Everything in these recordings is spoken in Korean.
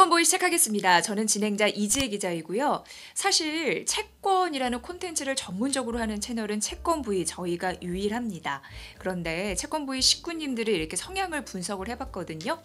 채권보이 시작하겠습니다. 저는 진행자 이지혜 기자이고요. 사실 채권이라는 콘텐츠를 전문적으로 하는 채널은 채권부이 저희가 유일합니다. 그런데 채권부이 식구님들이 이렇게 성향을 분석을 해봤거든요.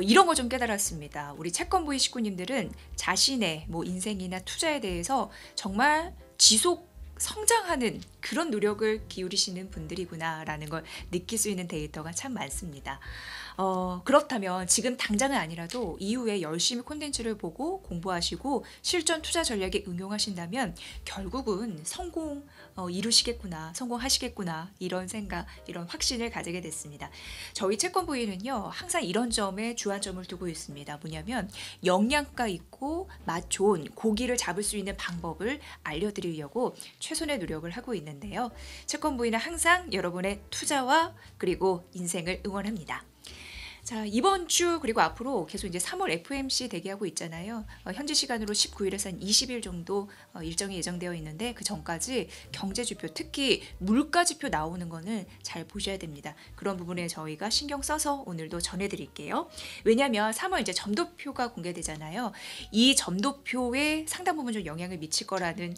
이런 거 좀 깨달았습니다. 우리 채권부이 식구님들은 자신의 인생이나 투자에 대해서 정말 지속 성장하는 그런 노력을 기울이시는 분들이구나라는 걸 느낄 수 있는 데이터가 참 많습니다. 그렇다면 지금 당장은 아니라도 이후에 열심히 콘텐츠를 보고 공부하시고 실전 투자 전략에 응용하신다면 결국은 성공 이루시겠구나, 성공하시겠구나 이런 생각, 이런 확신을 가지게 됐습니다. 저희 채권부인은요 항상 이런 점에 주안점을 두고 있습니다. 뭐냐면 영양가 있고 맛 좋은 고기를 잡을 수 있는 방법을 알려드리려고 최선의 노력을 하고 있는데요. 채권부인은 항상 여러분의 투자와 그리고 인생을 응원합니다. 자, 이번 주 그리고 앞으로 계속 이제 3월 FOMC 대기하고 있잖아요. 현지 시간으로 19일에서 한 20일 정도 일정이 예정되어 있는데 그 전까지 경제 지표, 특히 물가 지표 나오는 거는 잘 보셔야 됩니다. 그런 부분에 저희가 신경 써서 오늘도 전해드릴게요. 왜냐하면 3월 이제 점도표가 공개되잖아요. 이 점도표에 상당 부분 좀 영향을 미칠 거라는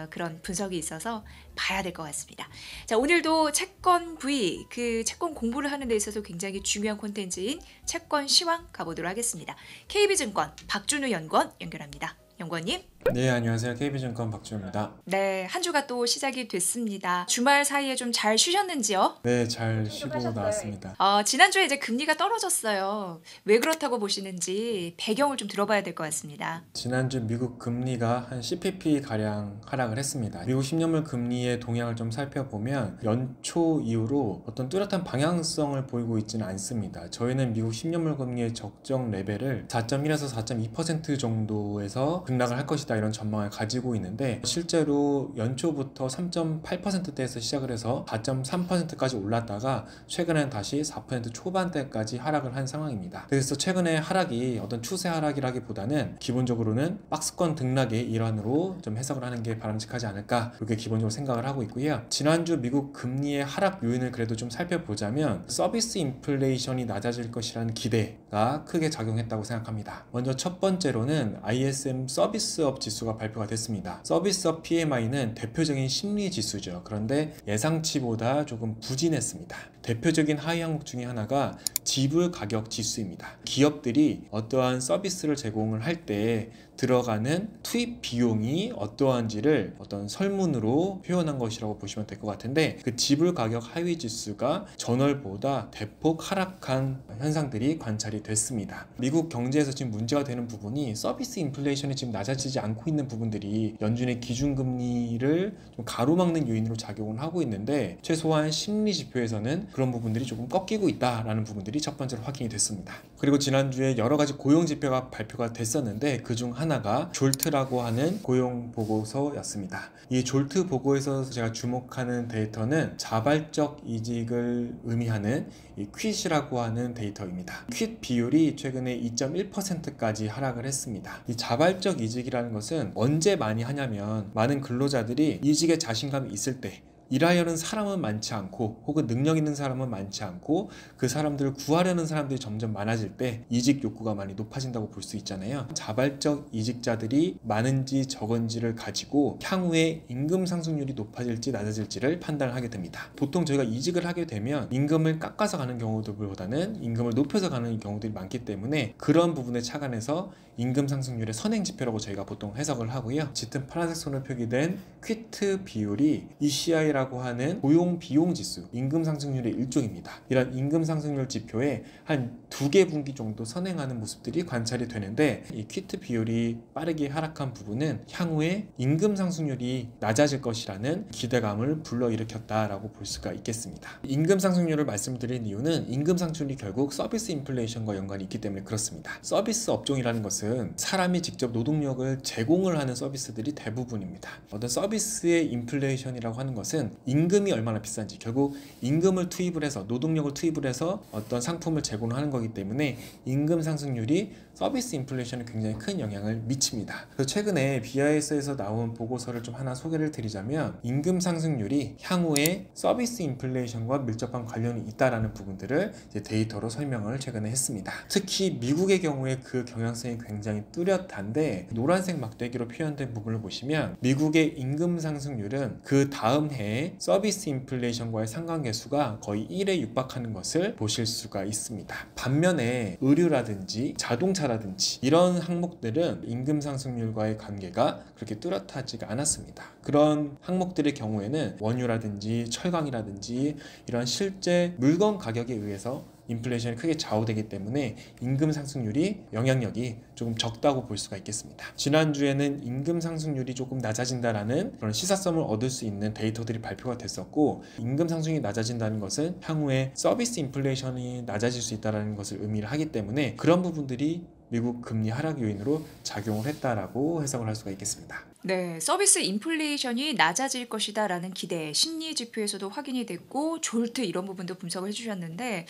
그런 분석이 있어서 봐야 될 것 같습니다. 자, 오늘도 채권 V, 그 채권 공부를 하는 데 있어서 굉장히 중요한 콘텐츠인 채권 시황 가보도록 하겠습니다. KB증권 박준우 연구원 연결합니다. 연구원님. 네, 안녕하세요. KB증권 박준우입니다. 네, 한 주가 또 시작이 됐습니다. 주말 사이에 좀 잘 쉬셨는지요? 네, 잘 쉬고 나왔습니다. 지난주에 이제 금리가 떨어졌어요. 왜 그렇다고 보시는지 배경을 좀 들어봐야 될 것 같습니다. 지난주 미국 금리가 한 10pp 가량 하락을 했습니다. 미국 10년물 금리의 동향을 좀 살펴보면 연초 이후로 어떤 뚜렷한 방향성을 보이고 있지는 않습니다. 저희는 미국 10년물 금리의 적정 레벨을 4.1에서 4.2% 정도에서 급락을 할 것이다 이런 전망을 가지고 있는데 실제로 연초부터 3.8%대에서 시작을 해서 4.3%까지 올랐다가 최근엔 다시 4% 초반대까지 하락을 한 상황입니다. 그래서 최근에 하락이 어떤 추세 하락이라기보다는 기본적으로는 박스권 등락의 일환으로 좀 해석을 하는 게 바람직하지 않을까 이렇게 기본적으로 생각을 하고 있고요. 지난주 미국 금리의 하락 요인을 그래도 좀 살펴보자면 서비스 인플레이션이 낮아질 것이라는 기대가 크게 작용했다고 생각합니다. 먼저 첫 번째로는 ISM 서비스업 지수가 발표가 됐습니다. 서비스업 PMI는 대표적인 심리 지수죠. 그런데 예상치보다 조금 부진했습니다. 대표적인 하위 항목 중에 하나가 지불 가격 지수입니다. 기업들이 어떠한 서비스를 제공을 할 때 들어가는 투입 비용이 어떠한지를 어떤 설문으로 표현한 것이라고 보시면 될 것 같은데 그 지불 가격 하위 지수가 전월보다 대폭 하락한 현상들이 관찰이 됐습니다. 미국 경제에서 지금 문제가 되는 부분이 서비스 인플레이션이 지금 낮아지지 않고 있는 부분들이 연준의 기준금리를 좀 가로막는 요인으로 작용을 하고 있는데 최소한 심리 지표에서는 그런 부분들이 조금 꺾이고 있다라는 부분들이 첫 번째로 확인이 됐습니다. 그리고 지난주에 여러 가지 고용 지표가 발표가 됐었는데 그중 하나가 졸트라고 하는 고용 보고서였습니다. 이 졸트 보고에서 제가 주목하는 데이터는 자발적 이직을 의미하는 이 퀴이라고 하는 데이터입니다. 퀴 비율이 최근에 2.1%까지 하락을 했습니다. 이 자발적 이직이라는 것은 언제 많이 하냐면 많은 근로자들이 이직에 자신감이 있을 때 일하려는 사람은 많지 않고 혹은 능력 있는 사람은 많지 않고 그 사람들을 구하려는 사람들이 점점 많아질 때 이직 욕구가 많이 높아진다고 볼 수 있잖아요. 자발적 이직자들이 많은지 적은지를 가지고 향후에 임금 상승률이 높아질지 낮아질지를 판단을 하게 됩니다. 보통 저희가 이직을 하게 되면 임금을 깎아서 가는 경우들보다는 임금을 높여서 가는 경우들이 많기 때문에 그런 부분에 착안해서 임금 상승률의 선행 지표라고 저희가 보통 해석을 하고요. 짙은 파란색 선으로 표기된 퀴트 비율이 ECI라고 하는 고용 비용 지수, 임금 상승률의 일종입니다. 이런 임금 상승률 지표에 한 2개 분기 정도 선행하는 모습들이 관찰이 되는데 이 퀴트 비율이 빠르게 하락한 부분은 향후에 임금 상승률이 낮아질 것이라는 기대감을 불러일으켰다라고 볼 수가 있겠습니다. 임금 상승률을 말씀드린 이유는 임금 상승률이 결국 서비스 인플레이션과 연관이 있기 때문에 그렇습니다. 서비스 업종이라는 것은 사람이 직접 노동력을 제공을 하는 서비스들이 대부분입니다. 어떤 서비스의 인플레이션이라고 하는 것은 임금이 얼마나 비싼지 결국 임금을 투입을 해서 노동력을 투입을 해서 어떤 상품을 제공하는 거기 때문에 임금 상승률이 서비스 인플레이션에 굉장히 큰 영향을 미칩니다. 그래서 최근에 BIS에서 나온 보고서를 좀 하나 소개를 드리자면 임금 상승률이 향후에 서비스 인플레이션과 밀접한 관련이 있다라는 부분들을 이제 데이터로 설명을 최근에 했습니다. 특히 미국의 경우에 그 경향성이 굉장히 굉장히 뚜렷한데 노란색 막대기로 표현된 부분을 보시면 미국의 임금 상승률은 그 다음 해에 서비스 인플레이션과의 상관계수가 거의 1에 육박하는 것을 보실 수가 있습니다. 반면에 의류라든지 자동차라든지 이런 항목들은 임금 상승률과의 관계가 그렇게 뚜렷하지가 않았습니다. 그런 항목들의 경우에는 원유라든지 철강이라든지 이런 실제 물건 가격에 의해서 인플레이션이 크게 좌우되기 때문에 임금 상승률이 영향력이 조금 적다고 볼 수가 있겠습니다. 지난주에는 임금 상승률이 조금 낮아진다라는 그런 시사성을 얻을 수 있는 데이터들이 발표가 됐었고, 임금 상승률이 낮아진다는 것은 향후에 서비스 인플레이션이 낮아질 수 있다는 것을 의미를 하기 때문에 그런 부분들이 미국 금리 하락 요인으로 작용을 했다라고 해석을 할 수가 있겠습니다. 네, 서비스 인플레이션이 낮아질 것이다라는 기대, 심리 지표에서도 확인이 됐고 졸트 이런 부분도 분석을 해주셨는데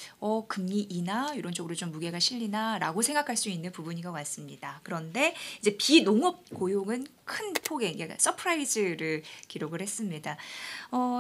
금리 인하 이런 쪽으로 좀 무게가 실리나라고 생각할 수 있는 부분인 것 같습니다. 그런데 이제 비농업 고용은 큰 폭의 그러니까 서프라이즈를 기록을 했습니다.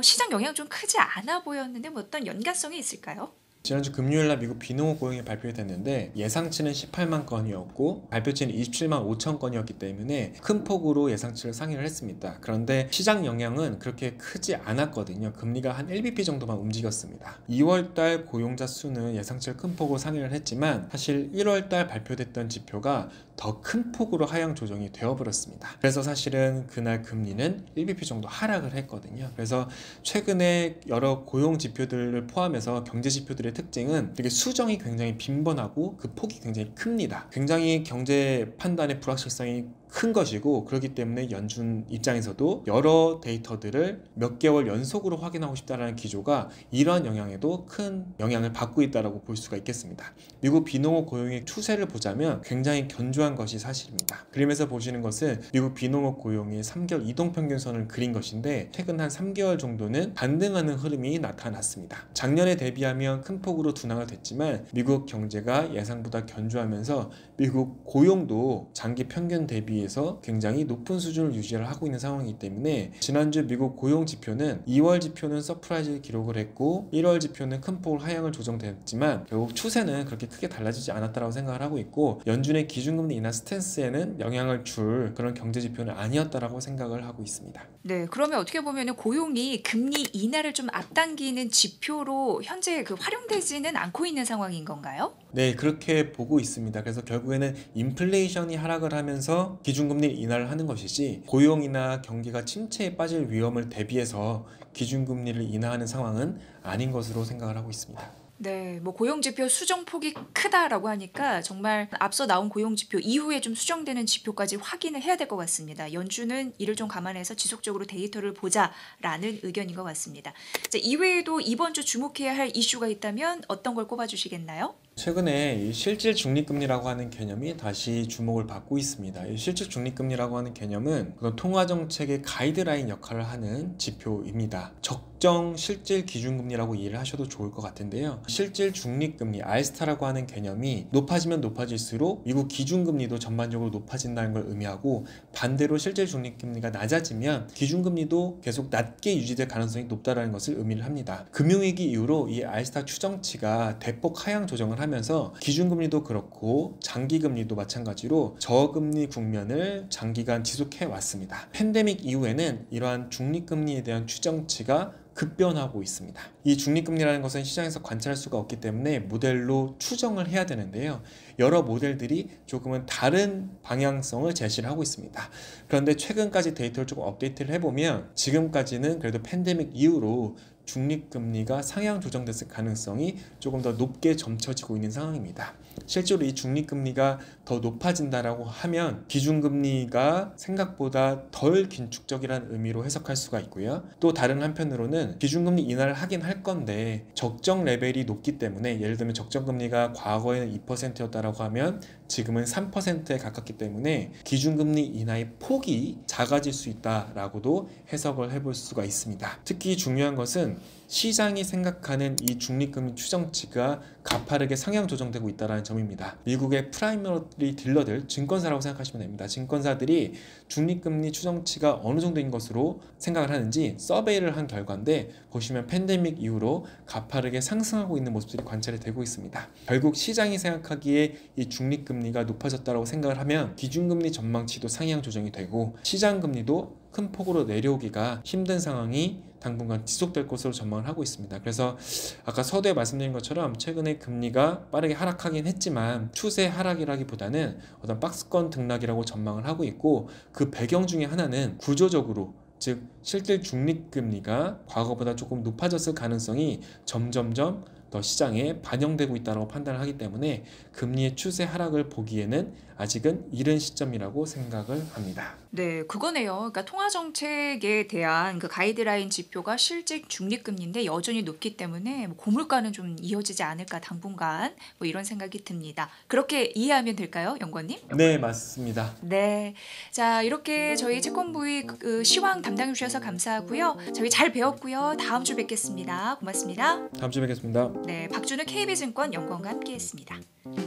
시장 영향 좀 크지 않아 보였는데 뭐 어떤 연관성이 있을까요? 지난주 금요일날 미국 비농업 고용이 발표됐는데 예상치는 18만 건이었고 발표치는 27만 5천 건이었기 때문에 큰 폭으로 예상치를 상회를 했습니다. 그런데 시장 영향은 그렇게 크지 않았거든요. 금리가 한 1bp 정도만 움직였습니다. 2월달 고용자 수는 예상치를 큰 폭으로 상회를 했지만 사실 1월달 발표됐던 지표가 더 큰 폭으로 하향 조정이 되어버렸습니다. 그래서 사실은 그날 금리는 1bp 정도 하락을 했거든요. 그래서 최근에 여러 고용 지표들을 포함해서 경제 지표들의 특징은 되게 수정이 굉장히 빈번하고 그 폭이 굉장히 큽니다. 굉장히 경제 판단의 불확실성이 큰 것이고, 그렇기 때문에 연준 입장에서도 여러 데이터들을 몇 개월 연속으로 확인하고 싶다는 기조가 이러한 영향에도 큰 영향을 받고 있다고 볼 수가 있겠습니다. 미국 비농업 고용의 추세를 보자면 굉장히 견조한 것이 사실입니다. 그림에서 보시는 것은 미국 비농업 고용의 3개월 이동평균선을 그린 것인데 최근 한 3개월 정도는 반등하는 흐름이 나타났습니다. 작년에 대비하면 큰 폭으로 둔화가 됐지만 미국 경제가 예상보다 견조하면서 미국 고용도 장기 평균 대비해서 굉장히 높은 수준을 유지를 하고 있는 상황이기 때문에 지난주 미국 고용 지표는 2월 지표는 서프라이즈 기록을 했고 1월 지표는 큰 폭으로 하향을 조정됐지만 결국 추세는 그렇게 크게 달라지지 않았다고 생각을 하고 있고, 연준의 기준금리 인하 스탠스에는 영향을 줄 그런 경제 지표는 아니었다라고 생각을 하고 있습니다. 네, 그러면 어떻게 보면 고용이 금리 인하를 좀 앞당기는 지표로 현재 활용되지는 않고 있는 상황인 건가요? 네, 그렇게 보고 있습니다. 그래서 결국에는 인플레이션이 하락을 하면서 기준금리 인하를 하는 것이지 고용이나 경기가 침체에 빠질 위험을 대비해서 기준금리를 인하하는 상황은 아닌 것으로 생각을 하고 있습니다. 네, 뭐 고용지표 수정폭이 크다라고 하니까 정말 앞서 나온 고용지표 이후에 좀 수정되는 지표까지 확인을 해야 될 것 같습니다. 연준은 이를 좀 감안해서 지속적으로 데이터를 보자라는 의견인 것 같습니다. 자, 이외에도 이번 주 주목해야 할 이슈가 있다면 어떤 걸 꼽아주시겠나요? 최근에 이 실질 중립금리라고 하는 개념이 다시 주목을 받고 있습니다. 이 실질 중립금리라고 하는 개념은 그런 통화정책의 가이드라인 역할을 하는 지표입니다. 적정 실질 기준금리라고 이해를 하셔도 좋을 것 같은데요. 실질 중립금리, 알스타라고 하는 개념이 높아지면 높아질수록 미국 기준금리도 전반적으로 높아진다는 걸 의미하고, 반대로 실질 중립금리가 낮아지면 기준금리도 계속 낮게 유지될 가능성이 높다는 것을 의미를 합니다. 금융위기 이후로 이 알스타 추정치가 대폭 하향 조정을 하면서 기준금리도 그렇고 장기금리도 마찬가지로 저금리 국면을 장기간 지속해 왔습니다. 팬데믹 이후에는 이러한 중립금리에 대한 추정치가 급변하고 있습니다. 이 중립금리라는 것은 시장에서 관찰할 수가 없기 때문에 모델로 추정을 해야 되는데요. 여러 모델들이 조금은 다른 방향성을 제시를 하고 있습니다. 그런데 최근까지 데이터를 조금 업데이트를 해보면 지금까지는 그래도 팬데믹 이후로 중립금리가 상향 조정됐을 가능성이 조금 더 높게 점쳐지고 있는 상황입니다. 실제로 이 중립금리가 더 높아진다라고 하면 기준금리가 생각보다 덜 긴축적이라는 의미로 해석할 수가 있고요. 또 다른 한편으로는 기준금리 인하를 하긴 할 건데 적정 레벨이 높기 때문에, 예를 들면 적정금리가 과거에는 2%였다라고 하면 지금은 3%에 가깝기 때문에 기준금리 인하의 폭이 작아질 수 있다라고도 해석을 해볼 수가 있습니다. 특히 중요한 것은 지금 시장이 생각하는 이 중립금리 추정치가 가파르게 상향 조정되고 있다는 점입니다. 미국의 프라이머리 딜러들, 증권사라고 생각하시면 됩니다. 증권사들이 중립금리 추정치가 어느 정도인 것으로 생각을 하는지 서베이를 한 결과인데, 보시면 팬데믹 이후로 가파르게 상승하고 있는 모습들이 관찰이 되고 있습니다. 결국 시장이 생각하기에 이 중립금리가 높아졌다고 생각을 하면 기준금리 전망치도 상향 조정이 되고 시장금리도 큰 폭으로 내려오기가 힘든 상황이 당분간 지속될 것으로 전망을 하고 있습니다. 그래서 아까 서두에 말씀드린 것처럼 최근에 금리가 빠르게 하락하긴 했지만 추세 하락이라기보다는 어떤 박스권 등락이라고 전망을 하고 있고, 그 배경 중에 하나는 구조적으로, 즉 실질 중립금리가 과거보다 조금 높아졌을 가능성이 점점점 더 시장에 반영되고 있다고 판단을 하기 때문에 금리의 추세 하락을 보기에는 아직은 이른 시점이라고 생각을 합니다. 네, 그거네요. 그러니까 통화 정책에 대한 그 가이드라인 지표가 실질 중립금리인데 여전히 높기 때문에 뭐 고물가는 좀 이어지지 않을까 당분간, 뭐 이런 생각이 듭니다. 그렇게 이해하면 될까요, 연구원님? 네, 맞습니다. 네, 자 이렇게 저희 채권부의 그 시황 담당해 주셔서 감사하고요. 저희 잘 배웠고요. 다음 주 뵙겠습니다. 고맙습니다. 다음 주에 뵙겠습니다. 네, 박준우 KB증권 연구원과 함께했습니다.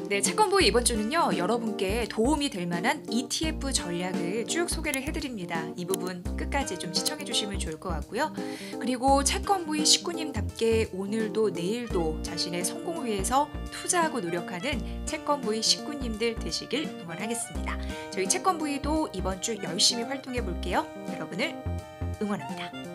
네, 채권부 이번 주는요, 여러분께 도움이 될 만한 ETF 전략을 쭉 소개를 해드립니다. 이 부분 끝까지 좀 시청해 주시면 좋을 것 같고요. 그리고 채권부의 식구님답게 오늘도 내일도 자신의 성공을 위해서 투자하고 노력하는 채권부의 식구님들 되시길 응원하겠습니다. 저희 채권부도 이번 주 열심히 활동해 볼게요. 여러분을 응원합니다.